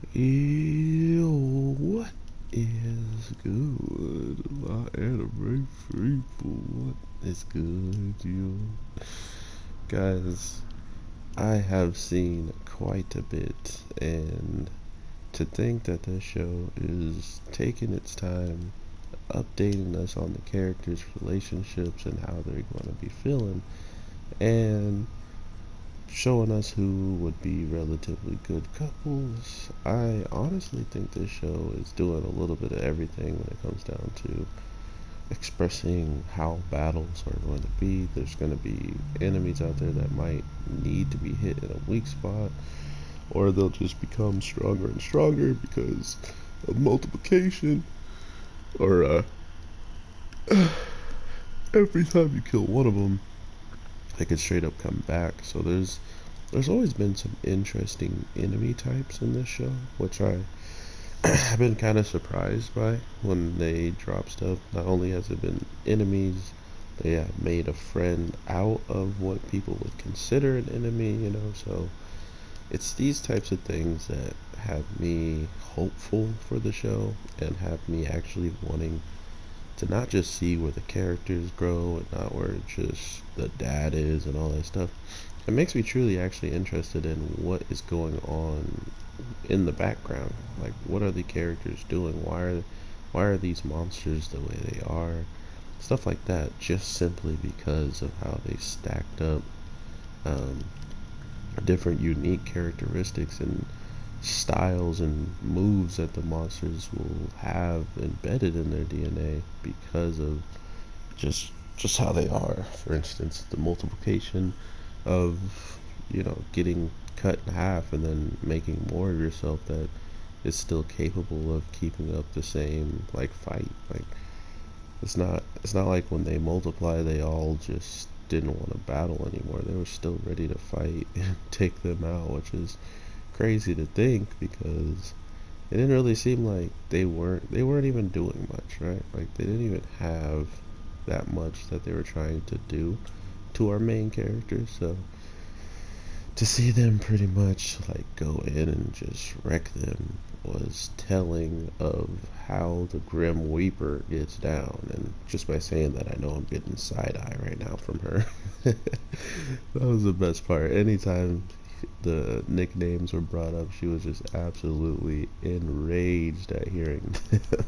Yo, what is good? My anime people, what is good, you guys? I have seen quite a bit, and to think that this show is taking its time updating us on the characters' relationships and how they're going to be feeling, and showing us who would be relatively good couples. I honestly think this show is doing a little bit of everything when it comes down to expressing how battles are going to be. There's going to be enemies out there that might need to be hit in a weak spot, or they'll just become stronger and stronger because of multiplication, or every time you kill one of them, they can straight up come back. So there's always been some interesting enemy types in this show, which I have been kind of surprised by when they drop stuff. Not only has it been enemies, they have made a friend out of what people would consider an enemy, so it's these types of things that have me hopeful for the show and have me actually wanting to not just see where the characters grow and not where just the dad is and all that stuff. It makes me truly actually interested in what is going on in the background. Like, what are the characters doing? Why are these monsters the way they are? Stuff like that, just simply because of how they stacked up um, different unique characteristics and styles and moves that the monsters will have embedded in their DNA because of just how they are. For instance, the multiplication of getting cut in half and then making more of yourself that is still capable of keeping up the same like fight. Like, it's not like when they multiply they all just didn't want to battle anymore. They were still ready to fight and take them out, which is crazy to think because it didn't really seem like they weren't even doing much, right? Like, they didn't even have that much that they were trying to do to our main characters. So to see them pretty much like go in and just wreck them was telling of how the Grim Weeper gets down. And just by saying that, I know I'm getting side eye right now from her. That was the best part. Anytime the nicknames were brought up, she was just absolutely enraged at hearing them,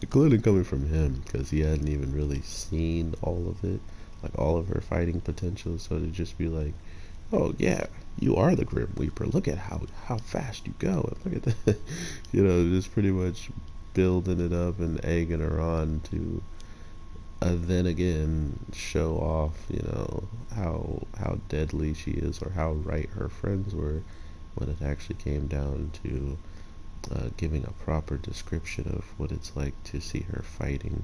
including coming from him because he hadn't even really seen all of it, like all of her fighting potential. So to just be like, "Oh yeah, you are the Grim Reaper. Look at how fast you go. And look at that," just pretty much building it up and egging her on to then again show off, how deadly she is or how right her friends were when it actually came down to giving a proper description of what it's like to see her fighting.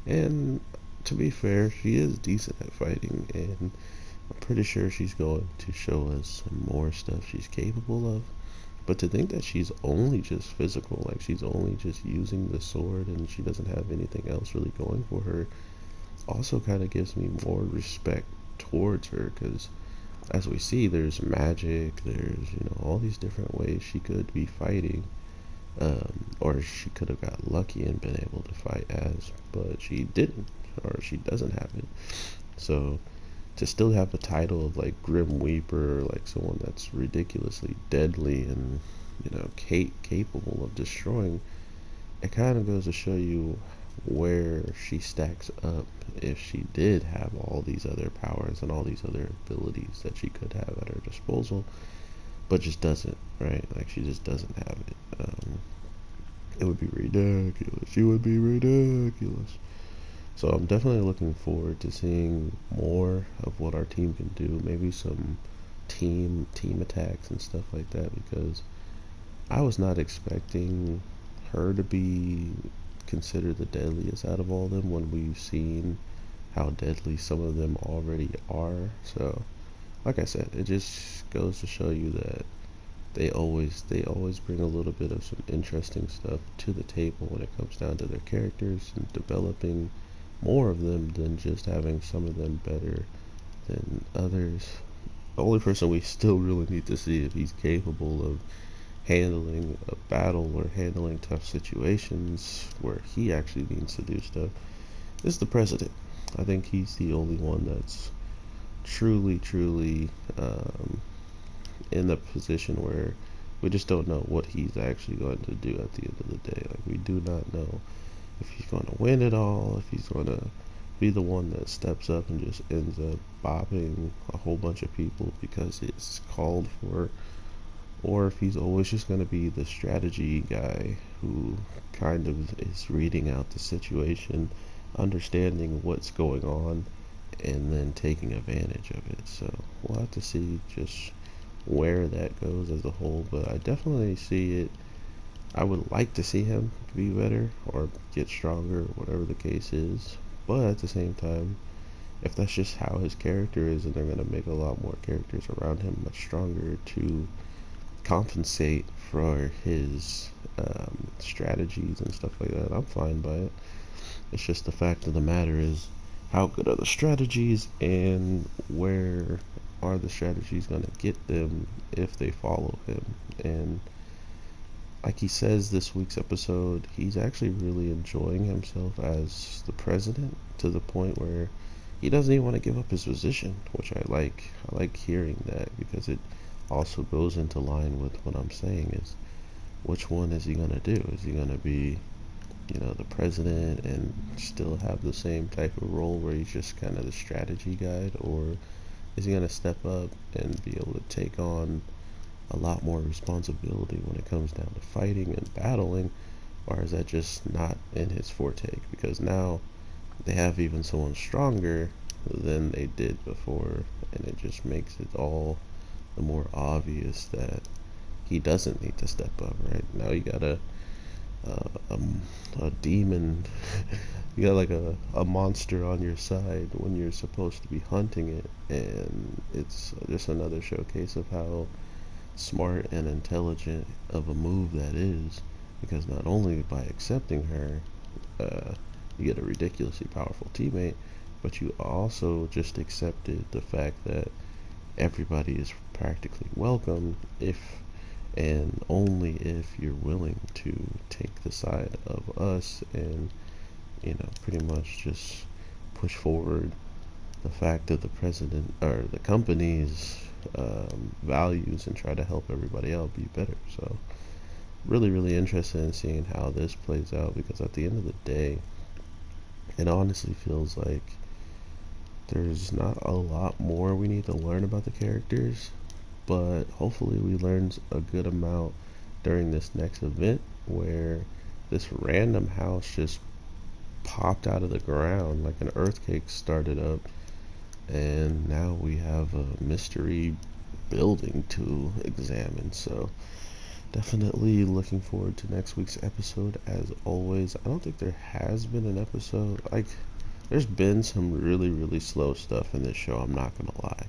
And to be fair, she is decent at fighting, and I'm pretty sure she's going to show us some more stuff she's capable of. But to think that she's only just physical, like she's only just using the sword and she doesn't have anything else really going for her, also kind of gives me more respect towards her because as we see, there's magic, there's all these different ways she could be fighting, or she could have got lucky and been able to fight as, but she didn't, or she doesn't have it. So to still have the title of like Grim Weeper, or like someone that's ridiculously deadly and capable of destroying, it kind of goes to show you where she stacks up if she did have all these other powers and all these other abilities that she could have at her disposal, but just doesn't, right? Like, she just doesn't have it. It would be ridiculous. She would be ridiculous. So I'm definitely looking forward to seeing more of what our team can do. Maybe some team attacks and stuff like that, because I was not expecting her to be considered the deadliest out of all of them when we've seen how deadly some of them already are. So, like I said, it just goes to show you that they always bring a little bit of some interesting stuff to the table when it comes down to their characters and developing more of them than just having some of them better than others. The only person we still really need to see if he's capable of handling a battle or handling tough situations where he actually needs to do stuff is the president. I think he's the only one that's truly um, in the position where we just don't know what he's actually going to do at the end of the day. Like, we do not know if he's going to win it all, if he's going to be the one that steps up and just ends up bopping a whole bunch of people because it's called for, or if he's always just going to be the strategy guy who kind of is reading out the situation, understanding what's going on, and then taking advantage of it. So we'll have to see just where that goes as a whole, but I definitely see it. I would like to see him be better or get stronger, whatever the case is. But at the same time, if that's just how his character is, and they're going to make a lot more characters around him much stronger to compensate for his strategies and stuff like that, I'm fine by it. It's just the fact of the matter is, how good are the strategies, and where are the strategies going to get them if they follow him? And like he says this week's episode, he's actually really enjoying himself as the president to the point where he doesn't even want to give up his position, which I like. I like hearing that because it also goes into line with what I'm saying is, which one is he going to do? Is he going to be, the president and still have the same type of role where he's just kind of the strategy guide, or is he going to step up and be able to take on a lot more responsibility when it comes down to fighting and battling, or is that just not in his forte? Because now they have even someone stronger than they did before, and it just makes it all the more obvious that he doesn't need to step up. Right now, you got a demon, you got like a monster on your side when you're supposed to be hunting it, and it's just another showcase of how smart and intelligent of a move that is, because not only by accepting her, you get a ridiculously powerful teammate, but you also just accepted the fact that everybody is practically welcome if and only if you're willing to take the side of us and pretty much just push forward the fact that the president or the company's values and try to help everybody else be better. So really interested in seeing how this plays out, because at the end of the day, it honestly feels like there's not a lot more we need to learn about the characters, but hopefully we learn a good amount during this next event where this random house just popped out of the ground, like an earthquake started up, and now we have a mystery building to examine. So definitely looking forward to next week's episode as always. I don't think there has been an episode, like, there's been some really slow stuff in this show, I'm not gonna lie,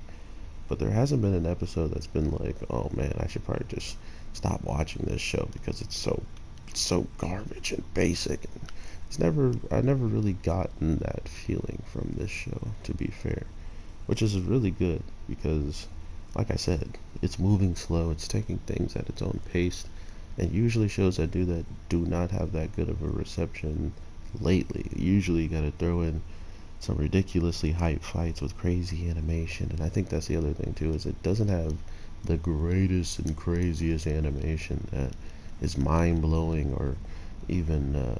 but there hasn't been an episode that's been like, oh man, I should probably just stop watching this show because it's so garbage and basic. And I never really gotten that feeling from this show, to be fair, which is really good because, like I said, it's moving slow, it's taking things at its own pace, and usually shows that do that do not have that good of a reception lately. Usually you gotta throw in some ridiculously hyped fights with crazy animation, and I think that's the other thing too, is it doesn't have the greatest and craziest animation that is mind-blowing or even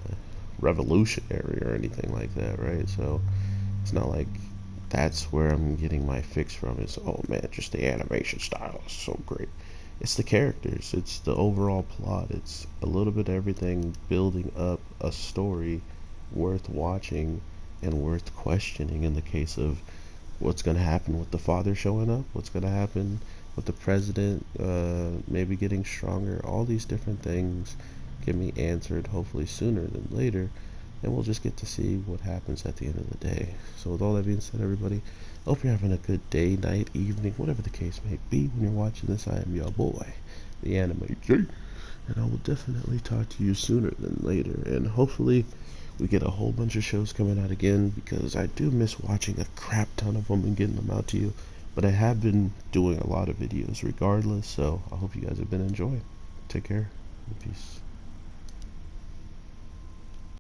revolutionary or anything like that, right? So it's not like that's where I'm getting my fix from, is, oh man, just the animation style is so great. It's the characters, it's the overall plot, it's a little bit of everything building up a story worth watching and worth questioning, in the case of what's going to happen with the father showing up, what's going to happen with the president maybe getting stronger. All these different things can be answered hopefully sooner than later, and we'll just get to see what happens at the end of the day. So with all that being said, everybody, I hope you're having a good day, night, evening, whatever the case may be when you're watching this. I am your boy, the Anime J, and I will definitely talk to you sooner than later, and hopefully we get a whole bunch of shows coming out again, because I do miss watching a crap ton of them and getting them out to you, but I have been doing a lot of videos regardless, so I hope you guys have been enjoying. Take care. Peace.